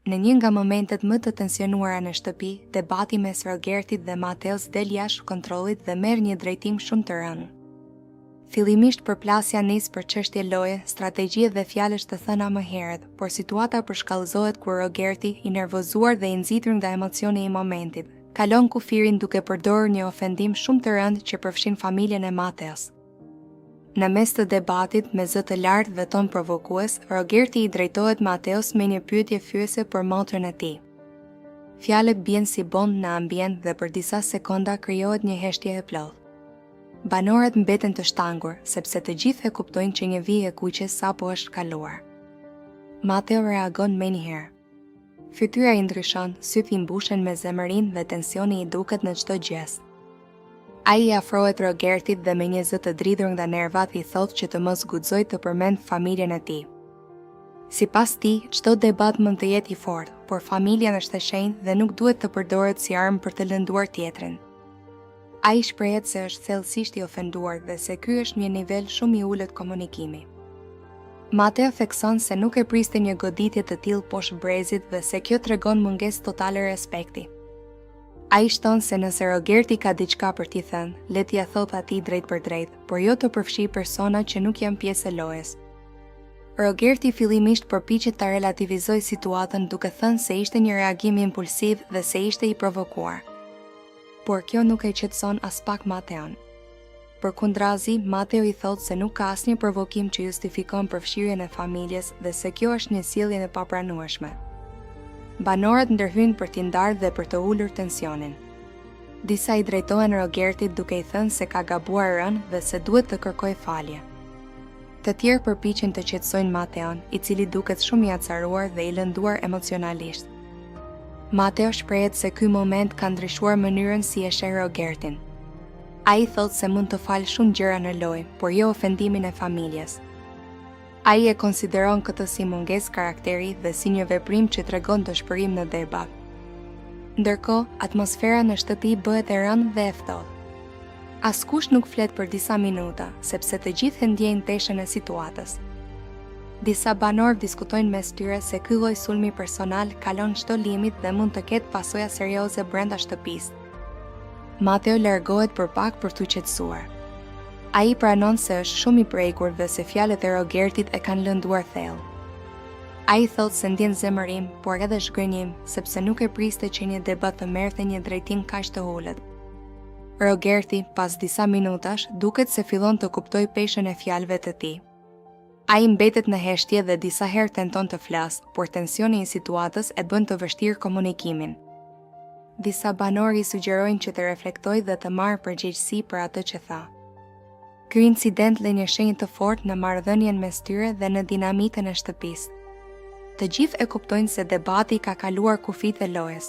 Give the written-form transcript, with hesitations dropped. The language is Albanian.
Në një nga momentet më të tensionuara në shtëpi, debati mes Rogertit dhe Mateos del jashtë kontrollit dhe merr një drejtim shumë të rënë. Fillimisht përplasja nis për çështje loje, strategji dhe fjalësh të thëna më herët, por situata përshkallëzohet kur Rogerti, i nervozuar dhe i nxitur nga emocioni i momentit, kalon kufirin duke përdorur një ofendim shumë të rëndë që përfshin familjen e Mateos. Në mes të debatit, me zë të lartë dhe ton provokues, Rogerti i drejtohet Mateos me një pyetje fyese për motrën e tij. Fjalët bien si bomb në ambient dhe për disa sekonda krijohet një heshtje e plotë. Banorët mbeten të shtangur, sepse të gjithë e kuptojnë që një vijë e kuqe sapo është kaluar. Mateo reagon menjëherë. Fytyra i ndryshon, syt i mbushen me zemërinë dhe tensioni i duket në çdo gest. Ai i afrohet Rogertit dhe me një zë të dridhur nga nervat i thotë që të mos guxojë të përmend familjen e tij. Sipas tij, çdo debat mund të jetë i fortë, por familja është e shenjtë dhe nuk duhet të përdoret si armë për të lënduar tjetrin. Ai shprehet se është thellësisht i ofenduar dhe se ky është një nivel shumë i ulët komunikimi. Mateo thekson se nuk e priste një goditje të tillë poshtë brezit dhe se kjo tregon mungesë totale respekti. Ai shton se nëse Rogerti ka diçka për t'i thënë, le t'ia thotë atij drejt për drejt, por jo të përfshi persona që nuk janë pjesë e lojës. Rogerti fillimisht përpiqet ta relativizojë situatën duke thënë se ishte një reagim impulsiv dhe se ishte i provokuar. Por kjo nuk e qetëson as pak Mateon. Përkundrazi, Mateo i thotë se nuk ka asnjë provokim që justifikon përfshirjen e familjes dhe se kjo është një sjellje e papranueshme. Banorët ndërhyjnë për t'i ndarë dhe për të ulur tensionin. Disa i drejtohen Rogertit duke i thënë se ka gabuar rënë dhe se duhet të kërkojë falje. Të tjerë përpiqen të qetësojnë Mateon, i cili duket shumë i acaruar dhe i lënduar emocionalisht. Mateo shprehet se ky moment ka ndryshuar mënyrën si e sheh Rogertin. Ai thotë se mund të falë shumë gjëra në lojë, por jo ofendimin e familjes. Ai e konsideron këtë si mungesë karakteri dhe si një veprim që tregon dëshpërim në debat. Ndërkohë, atmosfera në shtëpi bëhet e rëndë dhe e ftohtë. Askush nuk flet për disa minuta, sepse të gjithë ndjejnë teshën e situatës. Disa banorë diskutojnë mes tyre se ky lloj sulmi personal kalon çdo limit dhe mund të ketë pasoja serioze brenda shtëpisë. Mateo largohet për pak për t'u qetësuar. Ai pranon se është shumë i prekur dhe se fjalët e Rogertit e kanë lënduar thellë. Ai thotë se ndjen zemërim, por edhe zhgënjim, sepse nuk e priste që një debat të merrte një drejtim kaq të ulët. Rogerti, pas disa minutash, duket se fillon të kuptojë peshën e fjalëve të tij. Ai mbetet në heshtje dhe disa herë tenton të flasë, por tensioni i situatës e bën të vështirë komunikimin. Disa banorë i sugjerojnë që të reflektojë dhe të marrë përgjegjësi për atë që tha. Ky incident lë një shenjë të fortë në marrëdhënien mes tyre dhe në dinamikën e shtëpisë. Të gjithë e kuptojnë se debati ka kaluar kufijtë e lojës.